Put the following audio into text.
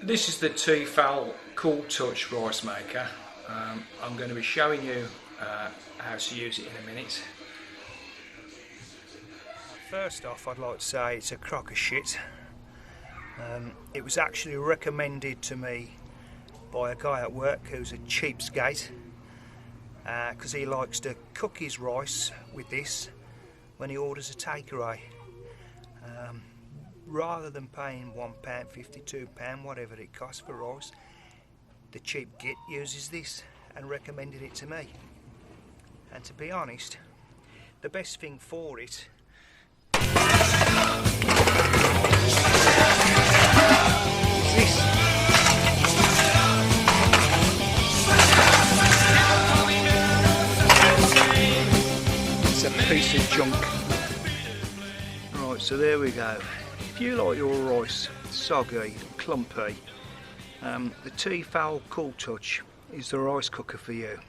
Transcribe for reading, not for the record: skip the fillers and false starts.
This is the TEFAL Cool Touch rice maker. I'm going to be showing you how to use it in a minute. First off, I'd like to say it's a crock of shit. It was actually recommended to me by a guy at work who's a cheapskate, because he likes to cook his rice with this when he orders a takeaway. Rather than paying £1.50, £2, whatever it costs for rice, the cheap git uses this and recommended it to me. And to be honest, the best thing for it is this. It's a piece of junk. Right, so there we go. If you like your rice soggy, clumpy, the TEFAL Cool Touch is the rice cooker for you.